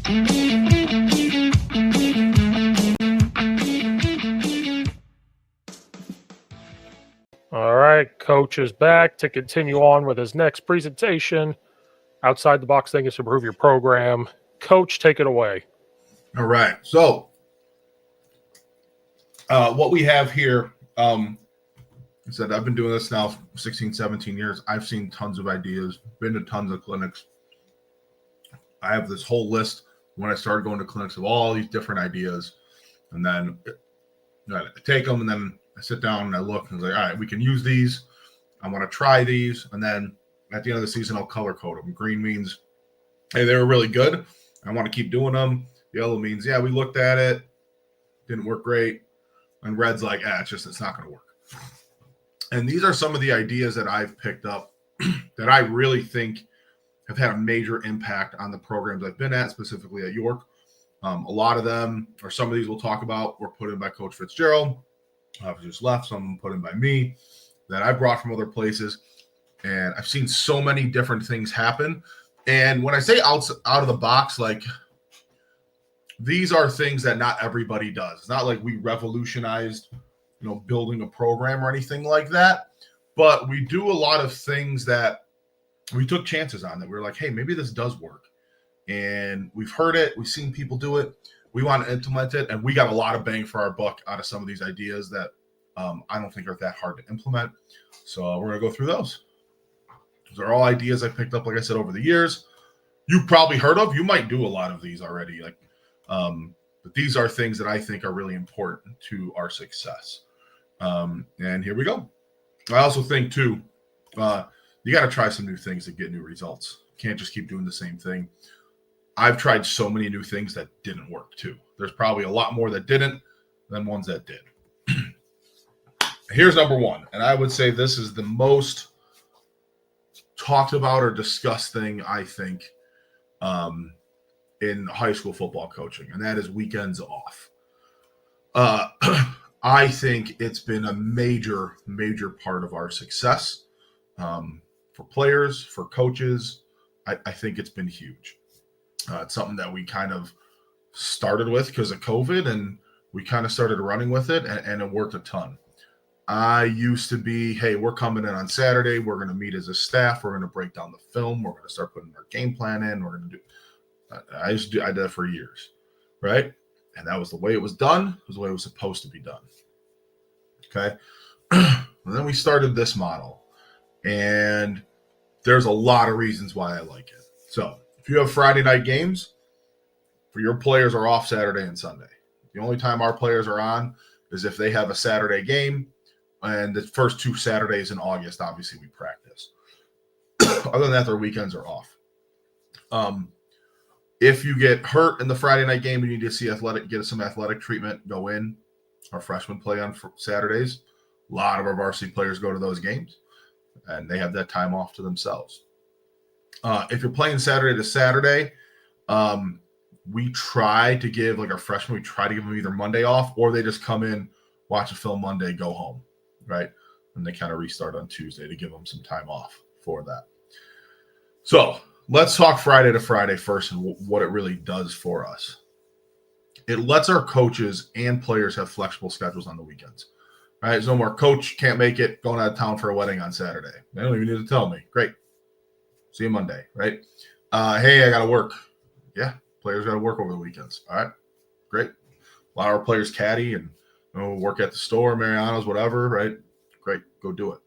All right, Coach is back to continue on with his next presentation. Outside the box thing is to improve your program. Coach, take it away. All right. So what we have here, I said I've been doing this now for 16, 17 years. I've seen tons of ideas, been to tons of clinics. I have this whole list when I started going to clinics of all these different ideas. And then I take them and then I sit down and I look and I was like, all right, we can use these. I want to try these. And then at the end of the season, I'll color code them. Green means, hey, they were really good. I want to keep doing them. Yellow means, yeah, we looked at it. Didn't work great. And red's like, it's not going to work. And these are some of the ideas that I've picked up that I really think have had a major impact on the programs I've been at, specifically at York. A lot of them, or some of these we'll talk about, were put in by Coach Fitzgerald. I've just left, some put in by me that I brought from other places. And I've seen so many different things happen. And when I say out of the box, like these are things that not everybody does. It's not like we revolutionized, building a program or anything like that. But we do a lot of things that we took chances on that we were like, hey, maybe this does work. And we've heard it. We've seen people do it. We want to implement it. And we got a lot of bang for our buck out of some of these ideas that I don't think are that hard to implement. So we're going to go through those. Those are all ideas I picked up, like I said, over the years. You've probably heard of. You might do a lot of these already. But these are things that I think are really important to our success. And here we go. I also think, too, you got to try some new things to get new results. You can't just keep doing the same thing. I've tried so many new things that didn't work, too. There's probably a lot more that didn't than ones that did. Here's number one. And I would say this is the most talked about or discussed thing, I think, in high school football coaching, and that is weekends off. I think it's been a major, major part of our success for players, for coaches. I think it's been huge. It's something that we kind of started with because of COVID, and we kind of started running with it, and it worked a ton. I used to be, hey, we're coming in on Saturday. We're going to meet as a staff. We're going to break down the film. We're going to start putting our game plan in. We're going to do. I did that for years, right? And that was the way it was done. It was the way it was supposed to be done. Okay. And then we started this model, and there's a lot of reasons why I like it. So if you have Friday night games, for your players are off Saturday and Sunday. The only time our players are on is if they have a Saturday game, and the first 2 Saturdays in August, obviously we practice. Other than that, their weekends are off. If you get hurt in the Friday night game and you need to get some athletic treatment, go in. Our freshmen play on Saturdays. A lot of our varsity players go to those games, and they have that time off to themselves. If you're playing Saturday to Saturday, we try to give, like our freshmen, we try to give them either Monday off, or they just come in, watch a film Monday, go home, right? And they kind of restart on Tuesday to give them some time off for that. So let's talk Friday to Friday first and what it really does for us. It lets our coaches and players have flexible schedules on the weekends. Right? There's no more coach can't make it, going out of town for a wedding on Saturday. They don't even need to tell me. Great. See you Monday, right? Hey, I got to work. Yeah, players got to work over the weekends. All right, great. A lot of our players caddy and work at the store, Mariano's, whatever, right? Great, go do it.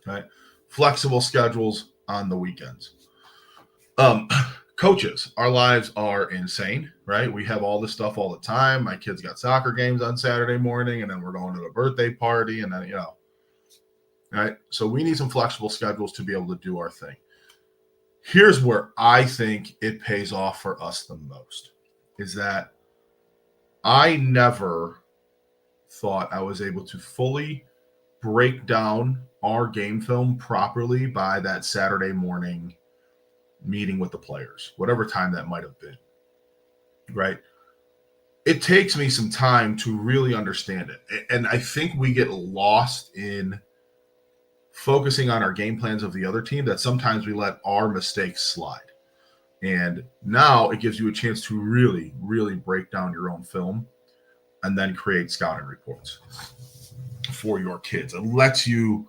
Right? Flexible schedules on the weekends. Coaches, our lives are insane, right? We have all this stuff all the time. My kids got soccer games on Saturday morning, and then we're going to a birthday party, and then, right? So we need some flexible schedules to be able to do our thing. Here's where I think it pays off for us the most, is that I never thought I was able to fully break down our game film properly by that Saturday morning meeting with the players, whatever time that might have been, right? It takes me some time to really understand it. And I think we get lost in focusing on our game plans of the other team, that sometimes we let our mistakes slide. And now it gives you a chance to really, really break down your own film and then create scouting reports for your kids. It lets you,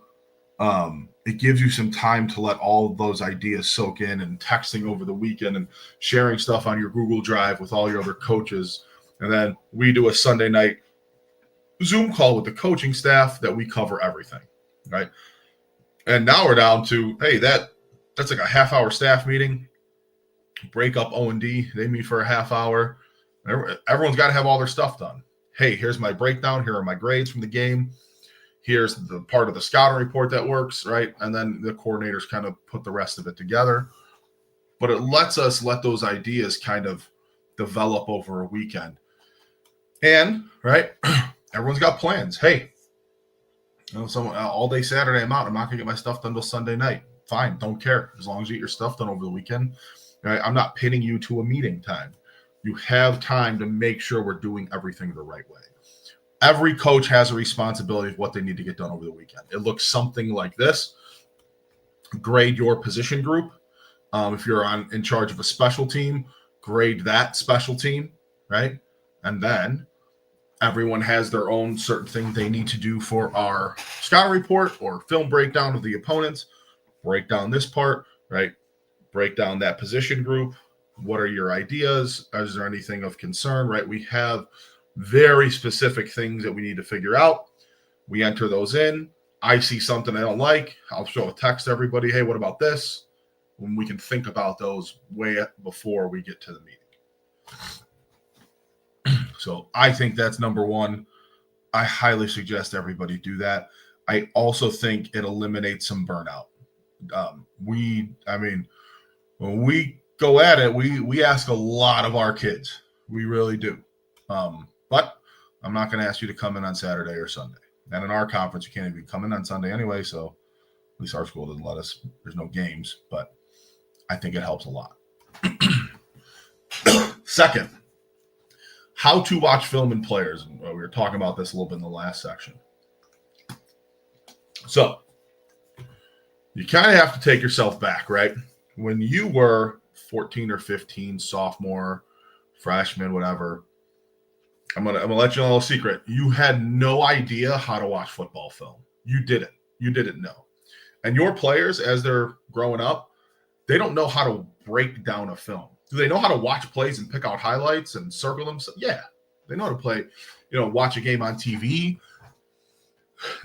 it gives you some time to let all of those ideas soak in, and texting over the weekend and sharing stuff on your Google Drive with all your other coaches. And then we do a Sunday night Zoom call with the coaching staff that we cover everything, right? And now we're down to, hey, that's like a half-hour staff meeting. Break up O&D. They meet for a half hour. Everyone's got to have all their stuff done. Hey, here's my breakdown. Here are my grades from the game. Here's the part of the scouting report that works, right? And then the coordinators kind of put the rest of it together. But it lets us let those ideas kind of develop over a weekend. And, right, everyone's got plans. Hey, all day Saturday I'm out. I'm not going to get my stuff done till Sunday night. Fine, don't care. As long as you get your stuff done over the weekend. Right? I'm not pinning you to a meeting time. You have time to make sure we're doing everything the right way. Every coach has a responsibility of what they need to get done over the weekend. It looks something like this. Grade your position group. If you're in charge of a special team, grade that special team, right? And then everyone has their own certain thing they need to do for our scouting report or film breakdown of the opponents. Break down this part, right? Break down that position group. What are your ideas? Is there anything of concern, right? We have very specific things that we need to figure out. We enter those in. I see something I don't like. I'll show a text to everybody. Hey, what about this? When we can think about those way before we get to the meeting. So I think that's number one. I highly suggest everybody do that. I also think it eliminates some burnout. When we go at it, we ask a lot of our kids. We really do. But I'm not going to ask you to come in on Saturday or Sunday. And in our conference, you can't even come in on Sunday anyway. So at least our school doesn't let us. There's no games, but I think it helps a lot. Second, how to watch film and players. We were talking about this a little bit in the last section. So you kind of have to take yourself back, right? When you were 14 or 15, sophomore, freshman, whatever, I'm gonna let you know a little secret. You had no idea how to watch football film. You didn't. You didn't know. And your players, as they're growing up, they don't know how to break down a film. Do they know how to watch plays and pick out highlights and circle them? Yeah, they know how to play, watch a game on TV.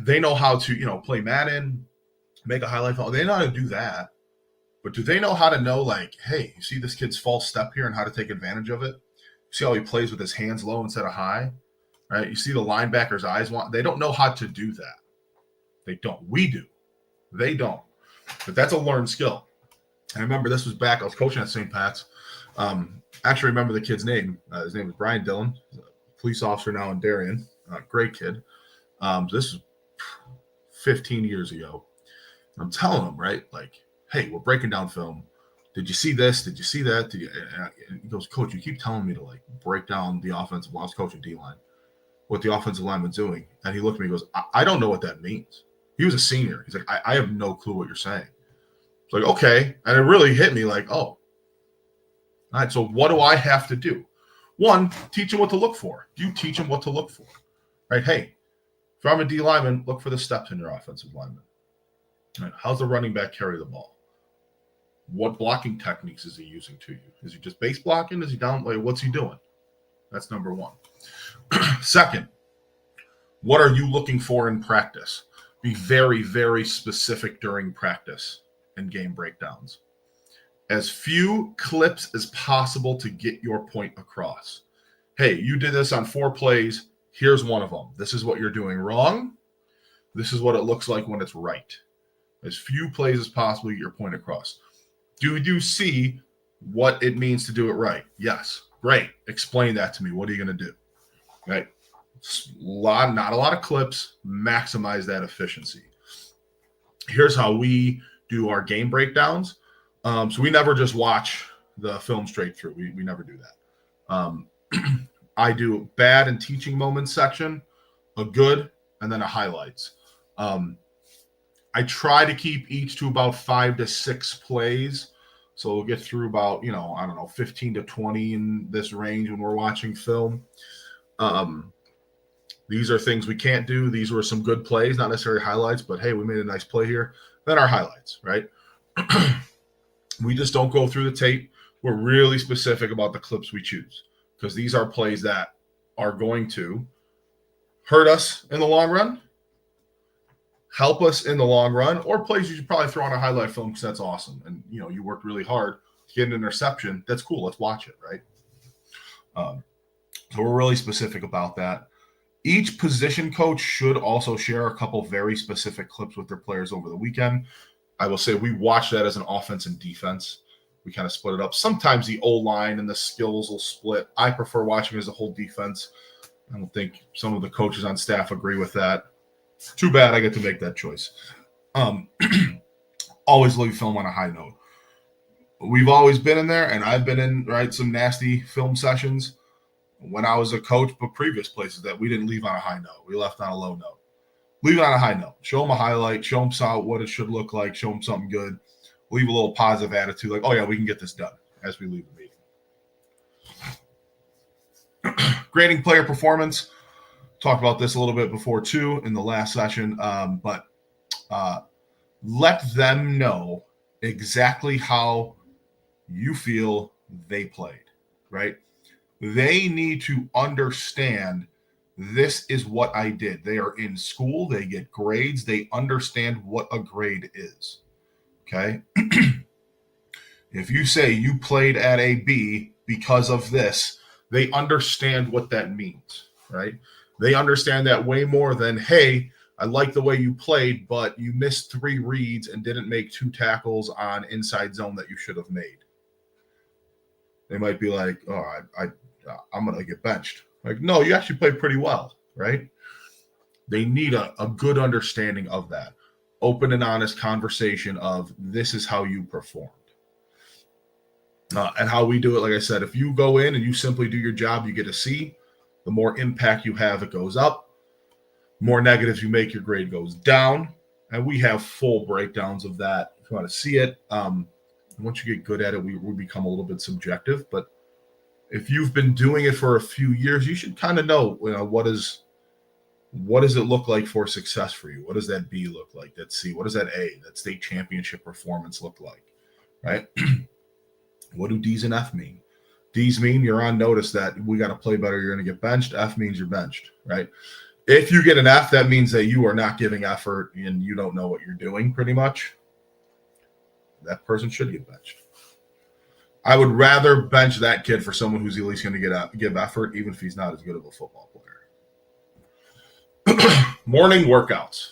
They know how to, play Madden, make a highlight film. They know how to do that. But do they know how to know, like, hey, you see this kid's false step here and how to take advantage of it? You see how he plays with his hands low instead of high, right? You see the linebacker's eyes. They don't know how to do that. They don't. We do. They don't. But that's a learned skill. I remember this was back. I was coaching at St. Pat's. Actually remember the kid's name. His name was Brian Dillon. He's a police officer now in Darien. Great kid. This is 15 years ago. I'm telling him, right, like, hey, we're breaking down film. Did you see this? Did you see that? And he goes, Coach, you keep telling me to, like, break down the offensive line. I was coaching D-line, what the offensive lineman's doing. And he looked at me and goes, I don't know what that means. He was a senior. He's like, I have no clue what you're saying. It's like, okay. And it really hit me like, oh, all right, so what do I have to do? One, teach him what to look for. You teach him what to look for, right? Hey, if I'm a D lineman, look for the steps in your offensive lineman. Right, how's the running back carry the ball? What blocking techniques is he using to you? Is he just base blocking? Is he down? Like, what's he doing? That's number one. Second, what are you looking for in practice? Be very, very specific during practice and game breakdowns. As few clips as possible to get your point across. Hey, you did this on 4 plays. Here's one of them. This is what you're doing wrong. This is what it looks like when it's right. As few plays as possible to get your point across. Do you see what it means to do it right? Yes. Great. Explain that to me. What are you going to do? Right? Not a lot of clips. Maximize that efficiency. Here's how we do our game breakdowns. So we never just watch the film straight through. We never do that. I do bad and teaching moments section, a good, and then a highlights. I try to keep each to about 5 to 6 plays So we'll get through about, 15 to 20 in this range when we're watching film. These are things we can't do. These were some good plays, not necessarily highlights, but hey, we made a nice play here. Then our highlights, right? We just don't go through the tape. We're really specific about the clips we choose because these are plays that are going to hurt us in the long run, help us in the long run, or plays you should probably throw on a highlight film because that's awesome. And, you worked really hard to get an interception. That's cool. Let's watch it, right? So we're really specific about that. Each position coach should also share a couple very specific clips with their players over the weekend. I will say we watch that as an offense and defense. We kind of split it up. Sometimes the O-line and the skills will split. I prefer watching as a whole defense. I don't think some of the coaches on staff agree with that. Too bad I get to make that choice. Always leave film on a high note. We've always been in there, and I've been in, some nasty film sessions when I was a coach, but previous places that we didn't leave on a high note. We left on a low note. Leave it on a high note. Show them a highlight. Show them what it should look like. Show them something good. Leave a little positive attitude like, oh, yeah, we can get this done as we leave the meeting. Grading player performance. Talked about this a little bit before, too, in the last session. But let them know exactly how you feel they played, right? They need to understand this is what I did. They are in school. They get grades. They understand what a grade is. Okay. If you say you played at a B because of this, they understand what that means, right? They understand that way more than, hey, I like the way you played, but you missed 3 reads and didn't make 2 tackles on inside zone that you should have made. They might be like, oh, I'm going to get benched. Like, no, you actually played pretty well, right? They need a good understanding of that. Open and honest conversation of this is how you performed. And how we do it, like I said, if you go in and you simply do your job, you get a C. The more impact you have, it goes up. The more negatives you make, your grade goes down. And we have full breakdowns of that if you want to see it. Once you get good at it, we become a little bit subjective. But if you've been doing it for a few years, you should kind of know, what does it look like for success for you? What does that B look like? That C? What does that A, that state championship performance look like? Right? What do D's and F mean? D's mean you're on notice that we got to play better. You're going to get benched. F means you're benched, right? If you get an F, that means that you are not giving effort and you don't know what you're doing pretty much. That person should get benched. I would rather bench that kid for someone who's at least going to give effort, even if he's not as good of a football player. Morning workouts.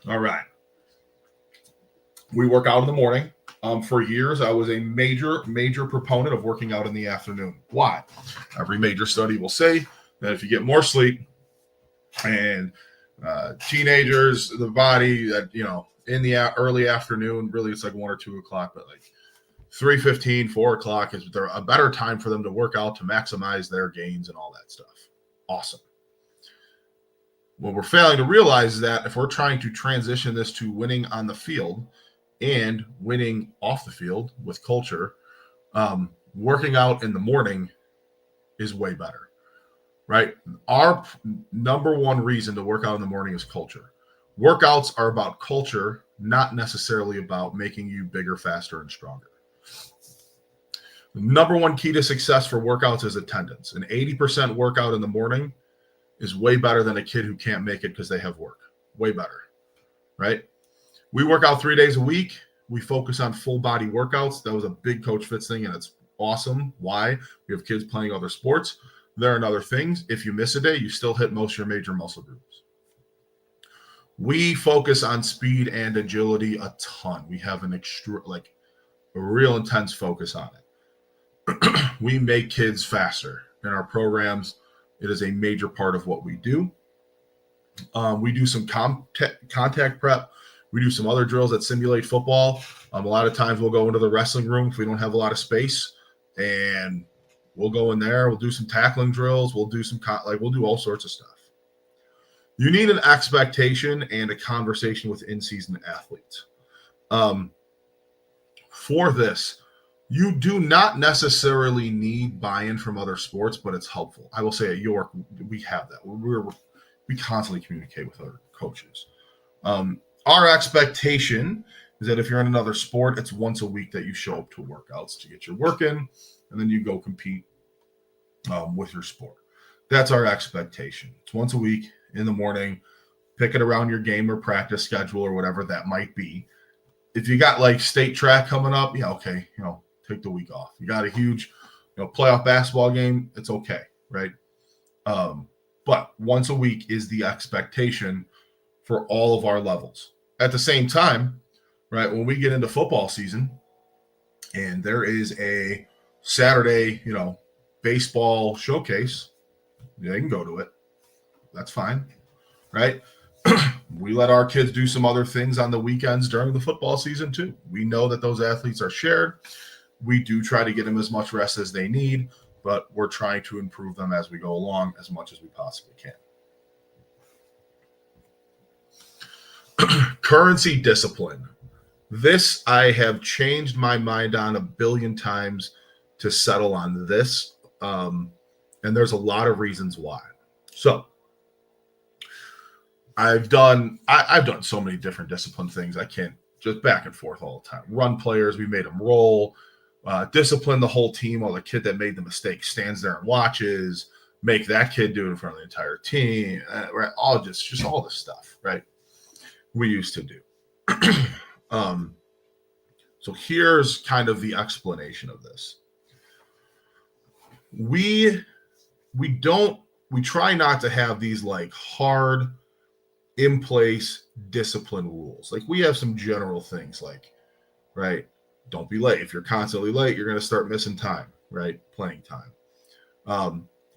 All right. We work out in the morning. For years, I was a major proponent of working out in the afternoon. Why? Every major study will say that if you get more sleep and teenagers, the body, in the early afternoon, really it's like 1 or 2 o'clock, but like 3:15, 4 o'clock is a better time for them to work out to maximize their gains and all that stuff. Awesome. What we're failing to realize is that if we're trying to transition this to winning on the field and winning off the field with culture, working out in the morning is way better, right? Our number one reason to work out in the morning is culture. Workouts are about culture, not necessarily about making you bigger, faster, and stronger. The number one key to success for workouts is attendance. An 80% workout in the morning is way better than a kid who can't make it because they have work. Way better, right? We work out 3 days a week. We focus on full body workouts. That was a big Coach Fitz thing, and it's awesome. Why? We have kids playing other sports. There are other things. If you miss a day, you still hit most of your major muscle groups. We focus on speed and agility a ton. We have a real intense focus on it. We make kids faster in our programs. It is a major part of what we do. We do some contact prep. We do some other drills that simulate football. A lot of times we'll go into the wrestling room if we don't have a lot of space, and we'll go in there. We'll do some tackling drills. We'll do we'll do all sorts of stuff. You need an expectation and a conversation with in-season athletes. for this, you do not necessarily need buy-in from other sports, but it's helpful. I will say at York, we have that. We constantly communicate with other coaches. Our expectation is that if you're in another sport, it's once a week that you show up to workouts to get your work in, and then you go compete with your sport. That's our expectation. It's once a week in the morning. Pick it around your game or practice schedule or whatever that might be. If you got like state track coming up, yeah, okay, take the week off. You got a huge, playoff basketball game, it's okay, right? But once a week is the expectation for all of our levels. At the same time, right, when we get into football season and there is a Saturday, baseball showcase, they can go to it. That's fine, right? We let our kids do some other things on the weekends during the football season too. We know that those athletes are shared. We do try to get them as much rest as they need, but we're trying to improve them as we go along as much as we possibly can. Currency discipline. This I have changed my mind on a billion times to settle on this. And there's a lot of reasons why. So I've done so many different discipline things. I can't just back and forth all the time. Run players, we made them roll, discipline the whole team while the kid that made the mistake stands there and watches, make that kid do it in front of the entire team, right? All just all this stuff, right? We used to do. So here's kind of the explanation of this. We try not to have these like hard in place discipline rules. Like we have some general things like, right, don't be late. If you're constantly late, you're going to start missing time, right? Playing time.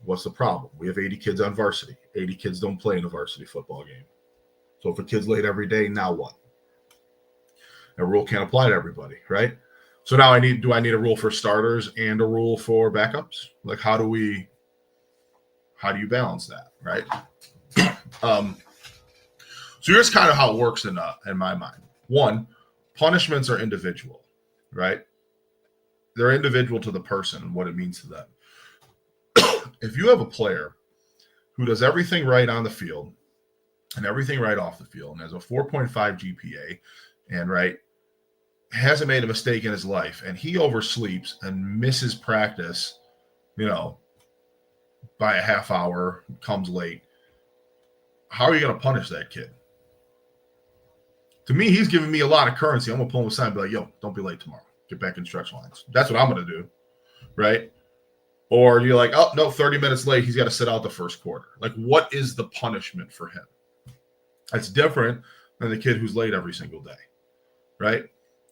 What's the problem? We have 80 kids on varsity. 80 kids don't play in a varsity football game. So if a kid's late every day, now what? A rule can't apply to everybody, right? So now do I need a rule for starters and a rule for backups? Like how do you balance that, right? So here's kind of how it works in my mind. One, punishments are individual, right? They're individual to the person and what it means to them. If you have a player who does everything right on the field and everything right off the field and has a 4.5 GPA and right hasn't made a mistake in his life and he oversleeps and misses practice, by a half hour, comes late, how are you going to punish that kid? To me, he's giving me a lot of currency. I'm going to pull him aside and be like, yo, don't be late tomorrow. Get back in stretch lines. That's what I'm going to do, right? Or you're like, oh, no, 30 minutes late. He's got to sit out the first quarter. Like, what is the punishment for him? That's different than the kid who's late every single day, right?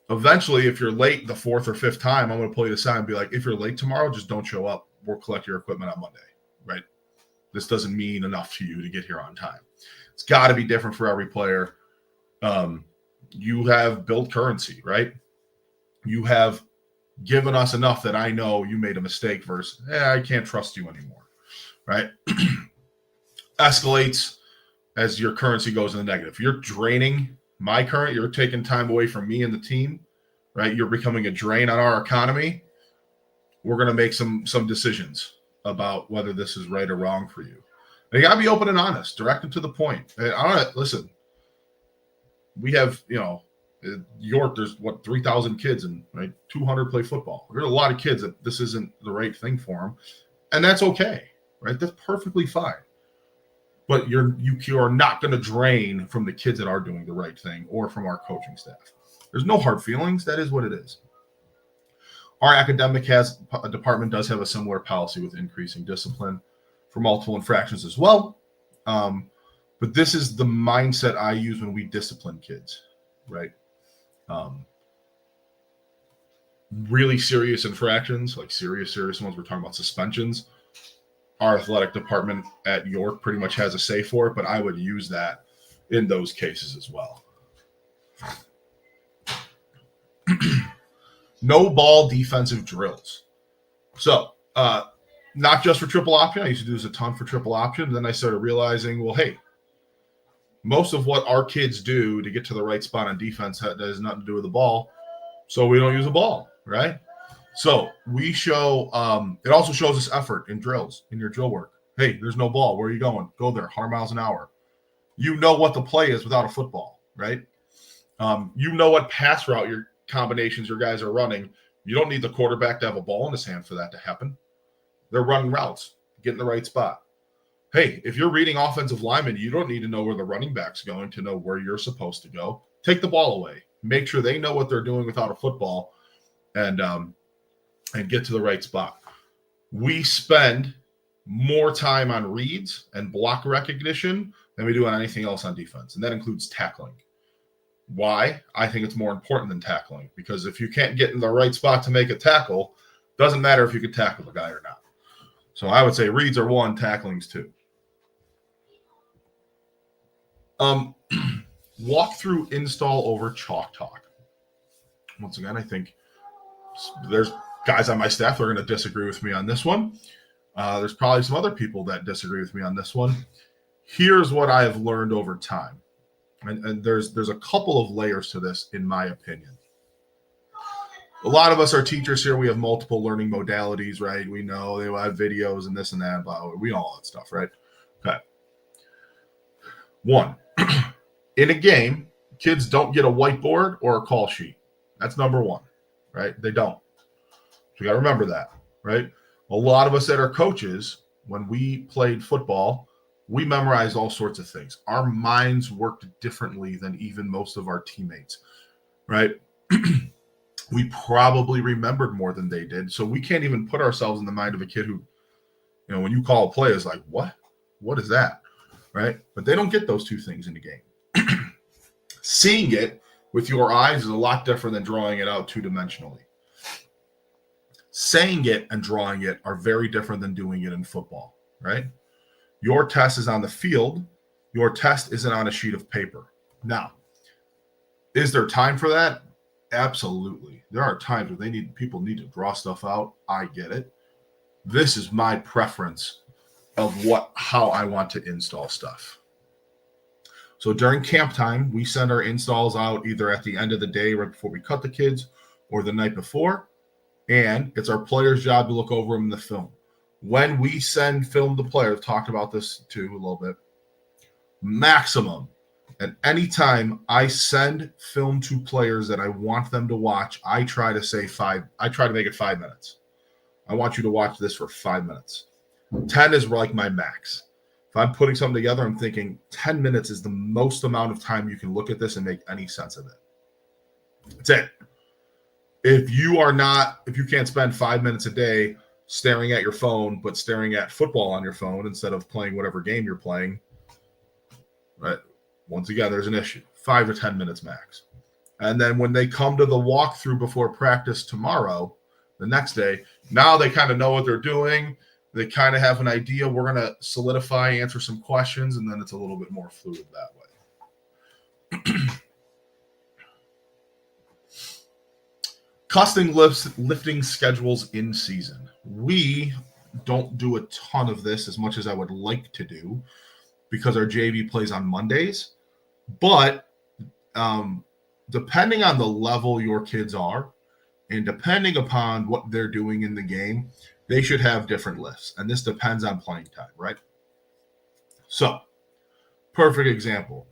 Eventually, if you're late the fourth or fifth time, I'm going to pull you aside and be like, if you're late tomorrow, just don't show up. We'll collect your equipment on Monday, right? This doesn't mean enough to you to get here on time. It's got to be different for every player. You have built currency, right? You have given us enough that I know you made a mistake versus, I can't trust you anymore, right? Escalates as your currency goes in the negative. You're draining my current, you're taking time away from me and the team, right? You're becoming a drain on our economy. We're going to make some decisions about whether this is right or wrong for you. And you got to be open and honest, direct and to the point. Listen, we have, York, there's 3,000 kids and right, 200 play football. There's a lot of kids that this isn't the right thing for them. And that's okay, right? That's perfectly fine. But you are not going to drain from the kids that are doing the right thing or from our coaching staff. There's no hard feelings. That is what it is. Our academic department does have a similar policy with increasing discipline for multiple infractions as well. But this is the mindset I use when we discipline kids, right? Really serious infractions, like serious ones, we're talking about suspensions. Our athletic department at York pretty much has a say for it, but I would use that in those cases as well. No ball defensive drills. So, not just for triple option. I used to do this a ton for triple option. Then I started realizing, well, hey, most of what our kids do to get to the right spot on defense has nothing to do with the ball. So we don't use a ball, right? So we show, it also shows us effort in drills, in your drill work. Hey, there's no ball. Where are you going? Go there, 100 miles an hour. You know what the play is without a football, right? You know what pass route your combinations your guys are running. You don't need the quarterback to have a ball in his hand for that to happen. They're running routes, get in the right spot. Hey, if you're reading offensive linemen, you don't need to know where the running back's going to know where you're supposed to go. Take the ball away. Make sure they know what they're doing without a football, and get to the right spot. We spend more time on reads and block recognition than we do on anything else on defense, and that includes tackling. Why? I think it's more important than tackling, because if you can't get in the right spot to make a tackle, doesn't matter if you can tackle the guy or not. So I would say reads are 1, tackling's 2. Walk through install over chalk talk. Once again, I think there's guys on my staff that are going to disagree with me on this one. There's probably some other people that disagree with me on this one. Here's what I have learned over time. And there's a couple of layers to this, in my opinion. A lot of us are teachers here. We have multiple learning modalities, right? We know they will have videos and this and that. But we know all that stuff, right? Okay. 1, in a game, kids don't get a whiteboard or a call sheet. That's number 1, right? They don't. So you got to remember that, right? A lot of us that are coaches, when we played football, we memorized all sorts of things. Our minds worked differently than even most of our teammates, right? We probably remembered more than they did. So we can't even put ourselves in the mind of a kid who, when you call a play, is like, what? What is that? Right? But they don't get those two things in the game. Seeing it with your eyes is a lot different than drawing it out 2-dimensionally. Saying it and drawing it are very different than doing it in football, right? Your test is on the field. Your test isn't on a sheet of paper. Now, is there time for that? Absolutely. There are times where people need to draw stuff out. I get it. This is my preference of how I want to install stuff. So during camp time, we send our installs out either at the end of the day, right before we cut the kids, or the night before. And it's our players' job to look over them in the film. When we send film to players, talked about this too a little bit, maximum. And anytime I send film to players that I want them to watch, I try to make it 5 minutes. I want you to watch this for 5 minutes. 10 is like my max. If I'm putting something together, I'm thinking 10 minutes is the most amount of time you can look at this and make any sense of it. That's it. If you can't spend 5 minutes a day staring at your phone, but staring at football on your phone instead of playing whatever game you're playing, right? Once again, there's an issue. 5 to 10 minutes max. And then when they come to the walkthrough before practice tomorrow, the next day, now they kind of know what they're doing. They kind of have an idea. We're going to solidify, answer some questions, and then it's a little bit more fluid that way. Custom lifting schedules in season. We don't do a ton of this as much as I would like to do because our JV plays on Mondays. But depending on the level your kids are and depending upon what they're doing in the game, they should have different lifts. And this depends on playing time, right? So, perfect example.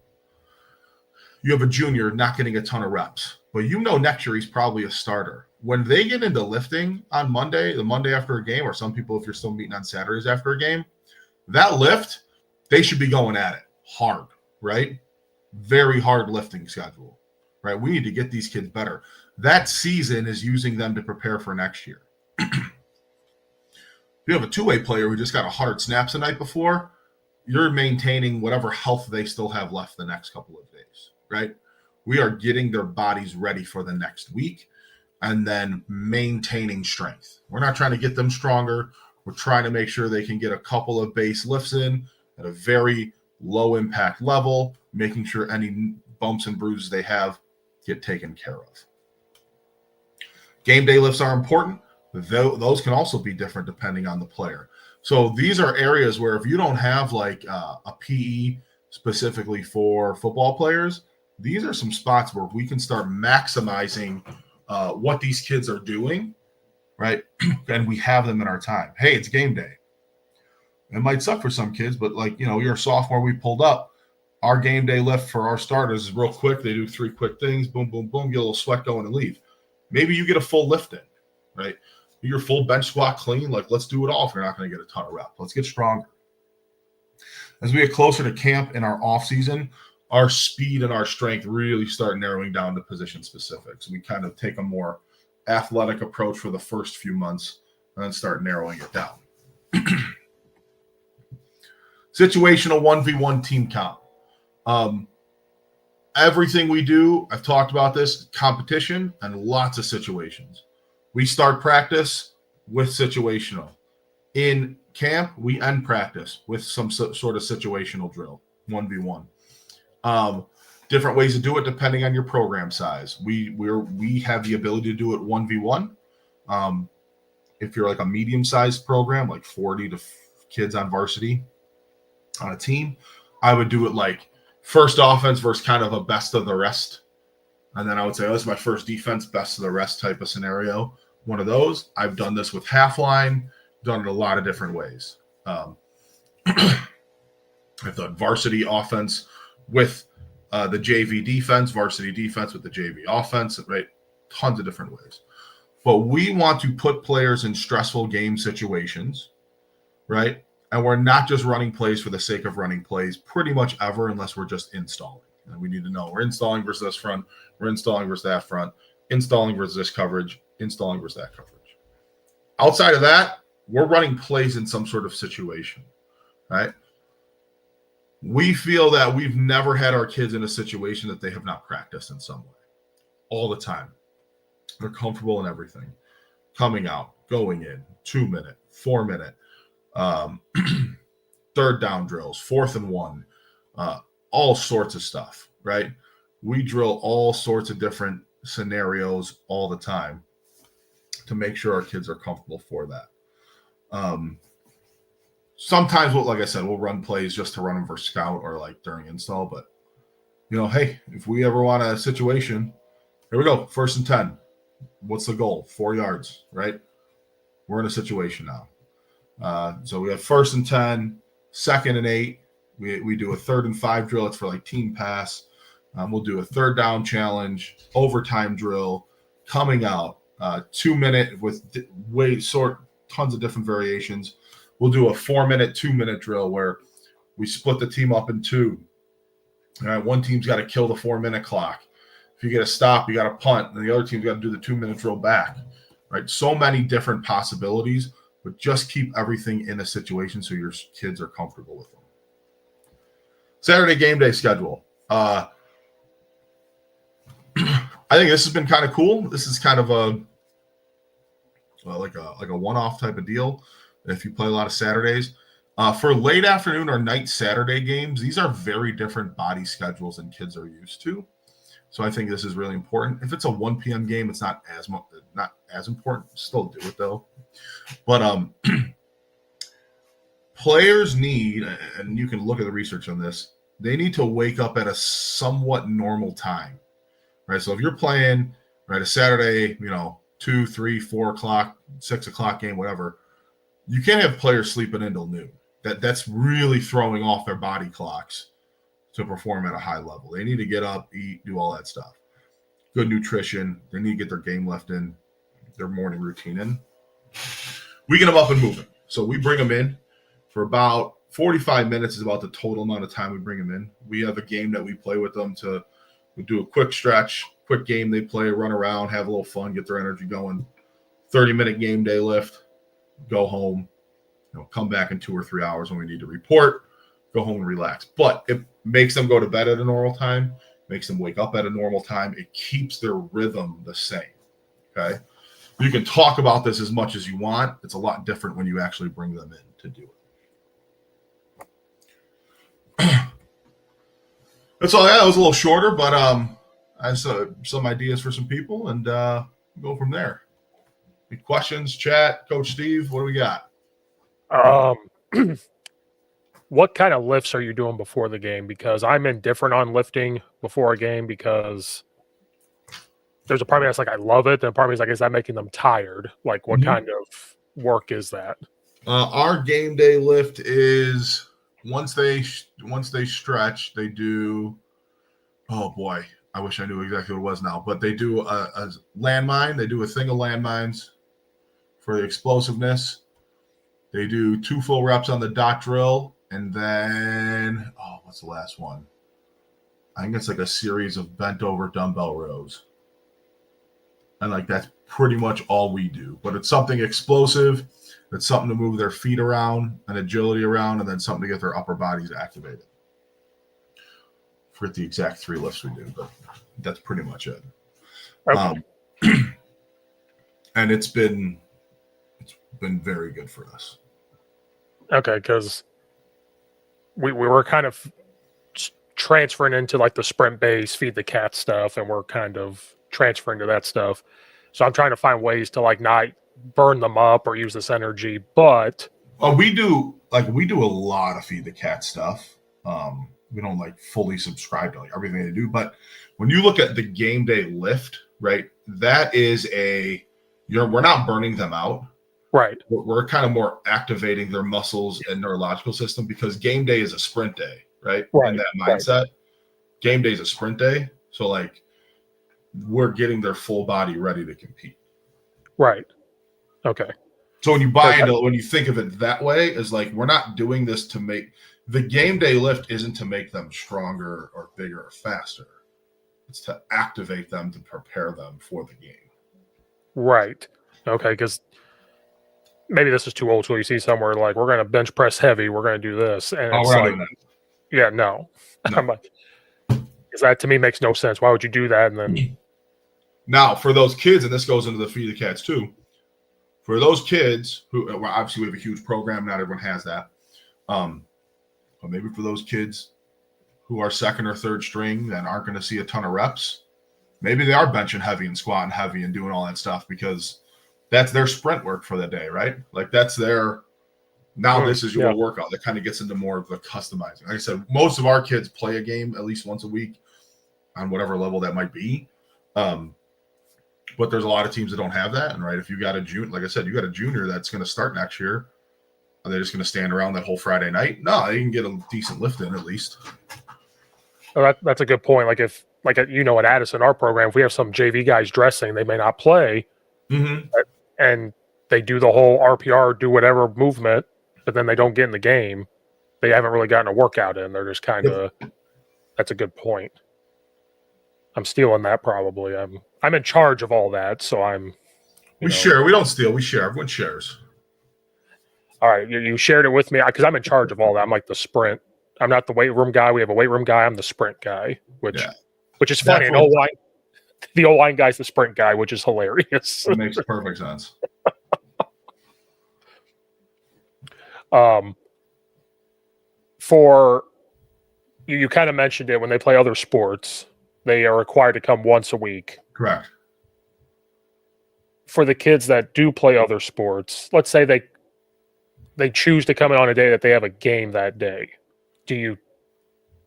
You have a junior not getting a ton of reps, but next year he's probably a starter. When they get into lifting on Monday, the Monday after a game, or some people, if you're still meeting on Saturdays after a game, that lift, they should be going at it hard, right? Very hard lifting schedule, right? We need to get these kids better. That season is using them to prepare for next year. If you have a two-way player who just got 100 snaps the night before, you're maintaining whatever health they still have left the next couple of days, right? We are getting their bodies ready for the next week and then maintaining strength. We're not trying to get them stronger. We're trying to make sure they can get a couple of base lifts in at a very low impact level, making sure any bumps and bruises they have get taken care of. Game day lifts are important. Those can also be different depending on the player. So these are areas where if you don't have like a PE specifically for football players, these are some spots where we can start maximizing what these kids are doing, right? And we have them in our time. Hey, it's game day. It might suck for some kids, but like, you're a sophomore, we pulled up. Our game day lift for our starters is real quick. They do 3 quick things, boom, boom, boom, get a little sweat going and leave. Maybe you get a full lift in, right? Your full bench squat clean. Like, let's do it all if you're not going to get a ton of reps. Let's get stronger. As we get closer to camp in our off season, our speed and our strength really start narrowing down to position specifics. We kind of take a more athletic approach for the first few months and then start narrowing it down. Situational 1v1 team comp. Everything we do, I've talked about this, competition and lots of situations. We start practice with situational. In camp, we end practice with some sort of situational drill, 1v1. Different ways to do it depending on your program size. We have the ability to do it 1v1. If you're like a medium-sized program, like 40 to kids on varsity on a team, I would do it like first offense versus kind of a best of the rest. And then I would say, this is my first defense, best of the rest type of scenario. One of those. I've done this with half line, done it a lot of different ways. I've done varsity offense with the JV defense, varsity defense with the JV offense, right? Tons of different ways. But we want to put players in stressful game situations, right? And we're not just running plays for the sake of running plays pretty much ever unless we're just installing. And we need to know we're installing versus this front, we're installing versus that front, installing versus this coverage, installing versus that coverage. Outside of that, we're running plays in some sort of situation, right? We feel that we've never had our kids in a situation that they have not practiced in some way all the time. They're comfortable in everything. Coming out, going in, 2-minute, 4-minute, third down drills, 4th and 1, all sorts of stuff, right? We drill all sorts of different scenarios all the time to make sure our kids are comfortable for that. Sometimes, like I said, we'll run plays just to run them for scout or like during install. But, hey, if we ever want a situation, here we go, 1st and 10. What's the goal? 4 yards, right? We're in a situation now. So we have 1st and 10, 2nd and 8. We do a 3rd and 5 drill. It's for like team pass. We'll do a 3rd down challenge, overtime drill, coming out, 2-minute with tons of different variations. We'll do a 4-minute, 2-minute drill where we split the team up in 2. All right, one team's got to kill the 4-minute clock. If you get a stop, you got to punt, and the other team's got to do the 2-minute drill back. Right? So many different possibilities, but just keep everything in a situation so your kids are comfortable with them. Saturday game day schedule. I think this has been kind of cool. This is kind of a one-off type of deal. If you play a lot of Saturdays, for late afternoon or night Saturday games, these are very different body schedules than kids are used to. So I think this is really important. If it's a 1 p.m. game, it's not as important. Still do it though. But players need, and you can look at the research on this, they need to wake up at a somewhat normal time, right? So if you're playing right a Saturday, 2, 3, 4 o'clock, 6 o'clock game, whatever, you can't have players sleeping until noon. That's really throwing off their body clocks to perform at a high level. They need to get up, eat, do all that stuff. Good nutrition. They need to get their game left in, their morning routine in. We get them up and moving. So we bring them in for about 45 minutes is about the total amount of time we bring them in. We have a game that we play with them we do a quick stretch, quick game they play, run around, have a little fun, get their energy going. 30-minute game day lift, go home, come back in 2 or 3 hours when we need to report, go home and relax. But it makes them go to bed at a normal time, makes them wake up at a normal time. It keeps their rhythm the same, okay? You can talk about this as much as you want. It's a lot different when you actually bring them in to do it. That's all. Yeah, that was a little shorter, but I have some ideas for some people, and go from there. Any questions, chat, Coach Steve? What do we got? What kind of lifts are you doing before the game? Because I'm indifferent on lifting before a game because there's a part of me that's like, I love it. Then a part of me is like, is that making them tired? Like, what kind of work is that? Our game day lift is once they stretch, they do. Oh boy, I wish I knew exactly what it was now, but they do a landmine. They do a thing of landmines for the explosiveness. They do 2 full reps on the dot drill, and then what's the last one? I think it's like a series of bent over dumbbell rows. And like that's pretty much all we do. But it's something explosive. It's something to move their feet around and agility around, and then something to get their upper bodies activated. Forget the exact 3 lifts we do, but that's pretty much it. Okay. And it's been very good for us. Okay, because we were kind of transferring into like the sprint base, feed the cat stuff, and we're kind of transferring to that stuff. So I'm trying to find ways to like not burn them up or use this energy, but we do a lot of feed the cat stuff. We don't like fully subscribe to like everything they do, but when you look at the game day lift, right, that is we're not burning them out. Right. We're kind of more activating their muscles and neurological system because game day is a sprint day, right? In that mindset, game day is a sprint day. So like we're getting their full body ready to compete. Right. Okay. So when you think of it that way, is like we're not doing this to make the game day lift isn't to make them stronger or bigger or faster. It's to activate them to prepare them for the game. Right. Okay, because maybe this is too old school. You see somewhere like we're going to bench press heavy, we're going to do this, and it's like, yeah, no. I'm like, because that to me makes no sense. Why would you do that? And then now for those kids, and this goes into the feed the cats too. For those kids who obviously we have a huge program, not everyone has that. But maybe for those kids who are second or third string and aren't going to see a ton of reps, maybe they are benching heavy and squatting heavy and doing all that stuff because that's their sprint work for the day, right? Like that's their this is your workout. That kind of gets into more of the customizing. Like I said, most of our kids play a game at least once a week on whatever level that might be. But there's a lot of teams that don't have that. And right, if you got a junior, like I said, you got a junior that's going to start next year. Are they just going to stand around that whole Friday night? No, they can get a decent lift in at least. Oh, that's a good point. Like if, like at Addison, our program, if we have some JV guys dressing, they may not play, and they do the whole RPR, do whatever movement, but then they don't get in the game. They haven't really gotten a workout in. They're just kind of. That's a good point. I'm stealing that probably. I'm in charge of all that, so I'm. We share. We don't steal. We share. Everyone shares. All right, you shared it with me because I'm in charge of all that. I'm like the sprint. I'm not the weight room guy. We have a weight room guy. I'm the sprint guy, which is funny. And the O-line guy's the sprint guy, which is hilarious. It makes perfect sense. For you kind of mentioned it when they play other sports, they are required to come once a week. Correct. For the kids that do play other sports, let's say they choose to come in on a day that they have a game that day. Do you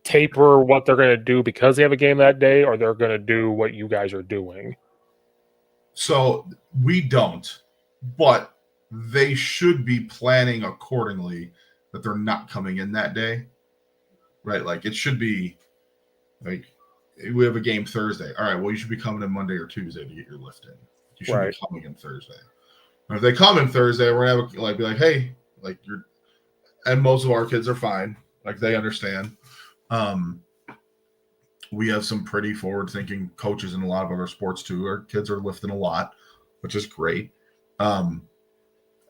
taper what they're going to do because they have a game that day, or they're going to do what you guys are doing? So we don't, but they should be planning accordingly that they're not coming in that day, right? Like it should be like we have a game Thursday. All right, well, you should be coming in Monday or Tuesday to get your lift in. You should be coming in Thursday. And if they come in Thursday, we're gonna have be like, hey, like you're, and most of our kids are fine. Like they understand. We have some pretty forward-thinking coaches in a lot of other sports too. Our kids are lifting a lot, which is great. And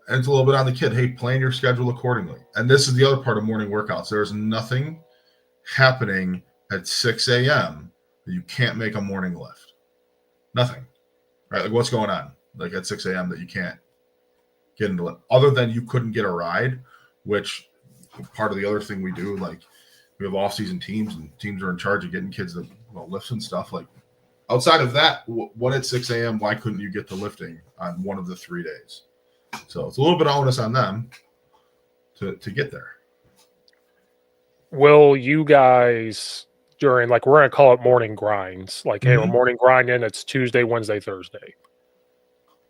it's a little bit on the kid. Hey, plan your schedule accordingly. And this is the other part of morning workouts. There's nothing happening at 6 a.m. that you can't make a morning lift. Nothing. Right? Like what's going on? Like at 6 a.m. that you can't get into it. Other than you couldn't get a ride, which part of the other thing we do, like we have off-season teams and teams are in charge of getting kids the lifts and stuff. Like outside of that, what at 6 a.m., why couldn't you get the lifting on one of the 3 days? So it's a little bit onus on them to get there. Will you guys during, like, we're going to call it morning grinds. Like, hey, we're morning grinding. It's Tuesday, Wednesday, Thursday.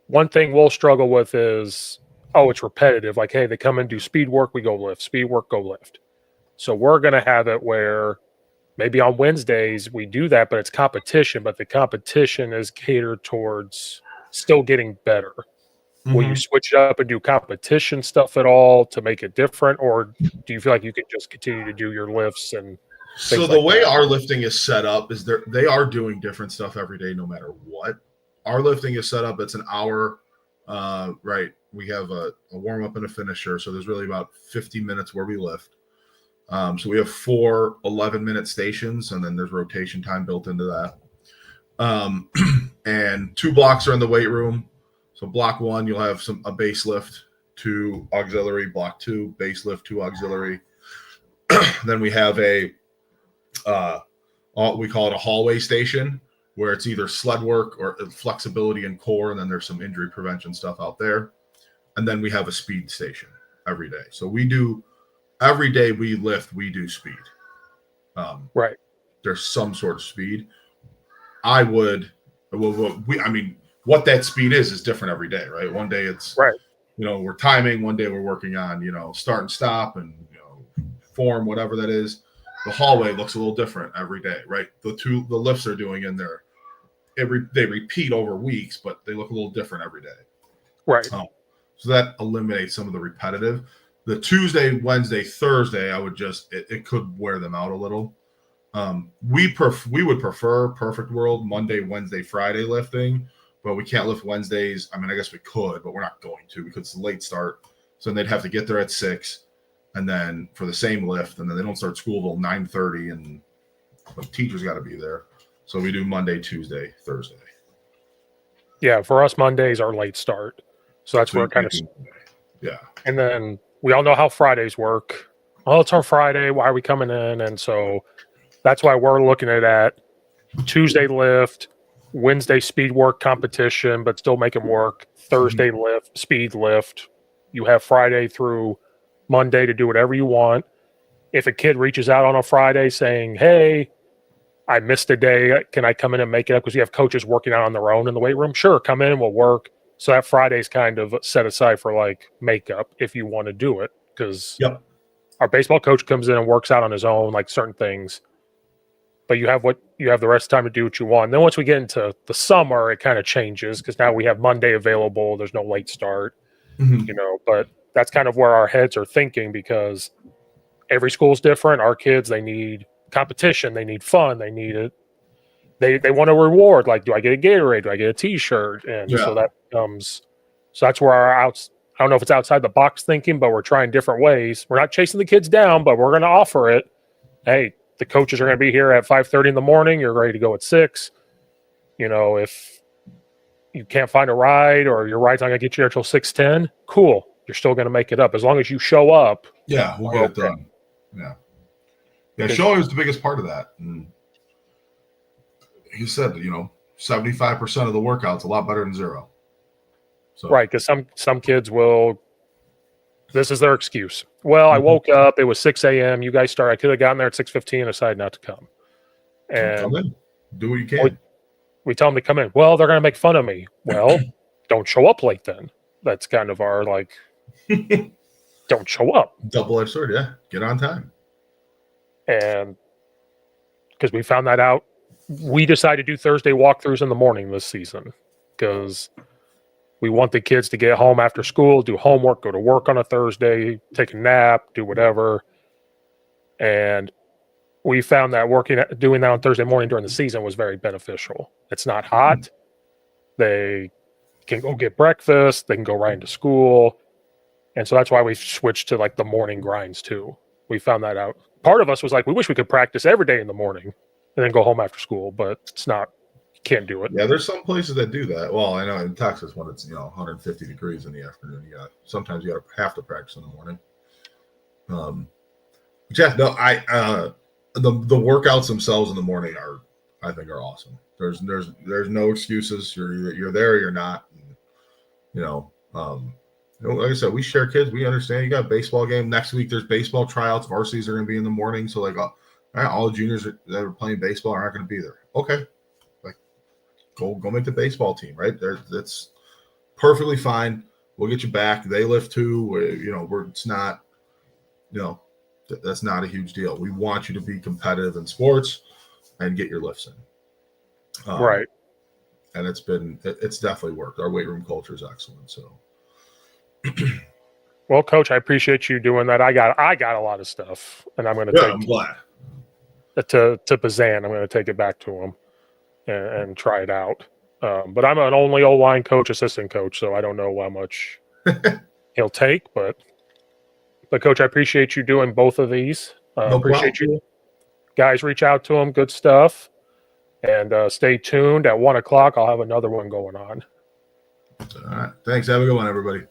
One thing we'll struggle with is, it's repetitive. Like, hey, they come and do speed work, we go lift. Speed work, go lift. So we're going to have it where maybe on Wednesdays we do that, but it's competition. But the competition is catered towards still getting better. Will you switch it up and do competition stuff at all to make it different, or do you feel like you can just continue to do your lifts and so the way our lifting is set up is they are doing different stuff every day, no matter what. Our lifting is set up. It's an hour, right? We have a warm up and a finisher, so there's really about 50 minutes where we lift. So we have 4 11-minute stations, and then there's rotation time built into that. And 2 blocks are in the weight room. So block 1, you'll have a base lift, 2 auxiliary. Block 2, base lift, 2 auxiliary. Then we have we call it a hallway station, where it's either sled work or flexibility and core, and then there's some injury prevention stuff out there. And then we have a speed station every day. So every day we lift, we do speed. Right. There's some sort of speed. What that speed is different every day, right? One day it's, right, we're timing. One day we're working on, start and stop and, form, whatever that is. The hallway looks a little different every day, right? The lifts they're doing in there, they repeat over weeks, but they look a little different every day. Right. So that eliminates some of the repetitive. The Tuesday, Wednesday, Thursday, I would it could wear them out a little. We would prefer perfect world Monday, Wednesday, Friday lifting, but we can't lift Wednesdays. I mean, I guess we could, but we're not going to because it's a late start. So they'd have to get there at 6, and then for the same lift, and then they don't start school till 9:30, and the teacher's got to be there. So we do Monday, Tuesday, Thursday. Yeah, for us, Mondays are late start. So that's where it kind of. Yeah. And then we all know how Fridays work. Well, it's our Friday. Why are we coming in? And so that's why we're looking at that Tuesday lift, Wednesday speed work competition, but still make them work. Thursday lift, speed lift. You have Friday through Monday to do whatever you want. If a kid reaches out on a Friday saying, hey, I missed a day, can I come in and make it up? Because you have coaches working out on their own in the weight room. Sure, come in, we'll work. So that Friday's kind of set aside for like makeup if you want to do it. Because our baseball coach comes in and works out on his own, like certain things. But you have the rest of the time to do what you want. And then once we get into the summer, it kind of changes because now we have Monday available. There's no late start, but that's kind of where our heads are thinking because every school's different. Our kids, they need competition. They need fun. They need it. They want a reward. Like, do I get a Gatorade? Do I get a T-shirt? And so that comes. So that's where I don't know if it's outside the box thinking, but we're trying different ways. We're not chasing the kids down, but we're going to offer it. Hey, the coaches are going to be here at 5:30 in the morning. You're ready to go at 6. If you can't find a ride or your ride's not going to get you there till 6:10, cool. You're still going to make it up as long as you show up. Yeah, we'll get it done. Yeah. Showing is the biggest part of that. And he said, 75% of the workout's a lot better than 0. So. Right, because some kids will. This is their excuse. Well, I woke up. It was 6 a.m. You guys started. I could have gotten there at 6:15 and decided not to come. And come in. Do what you can. We tell them to come in. Well, they're going to make fun of me. Well, don't show up late then. That's kind of our don't show up. Double-edged sword, yeah. Get on time. And because we found that out, we decided to do Thursday walkthroughs in the morning this season because we want the kids to get home after school, do homework, go to work on a Thursday, take a nap, do whatever. And we found that doing that on Thursday morning during the season was very beneficial. It's not hot. They can go get breakfast. They can go right into school. And so that's why we switched to the morning grinds too. We found that out. Part of us was we wish we could practice every day in the morning and then go home after school, but it's not. You can't do it. Yeah, there's some places that do that. Well, I know in Texas when it's 150 degrees in the afternoon, sometimes you have to practice in the morning. Jeff, no, the workouts themselves in the morning I think are awesome. There's no excuses. You're there or you're not. Like I said, we share kids. We understand. You got a baseball game next week. There's baseball tryouts. Varsities are going to be in the morning. So All right, all the juniors that are playing baseball aren't going to be there. Okay, like go make the baseball team, right? That's perfectly fine. We'll get you back. They lift too. It's not, that's not a huge deal. We want you to be competitive in sports and get your lifts in. Right. And it's definitely worked. Our weight room culture is excellent. So. Well, Coach, I appreciate you doing that. I got a lot of stuff, and I'm going to take. I'm glad. To Bazan, I'm going to take it back to him and try it out. But I'm an only O-line coach, assistant coach, so I don't know how much he'll take. But Coach, I appreciate you doing both of these. No appreciate problem. you guys. Reach out to him. Good stuff. And stay tuned. At 1:00, I'll have another one going on. All right. Thanks. Have a good one, everybody.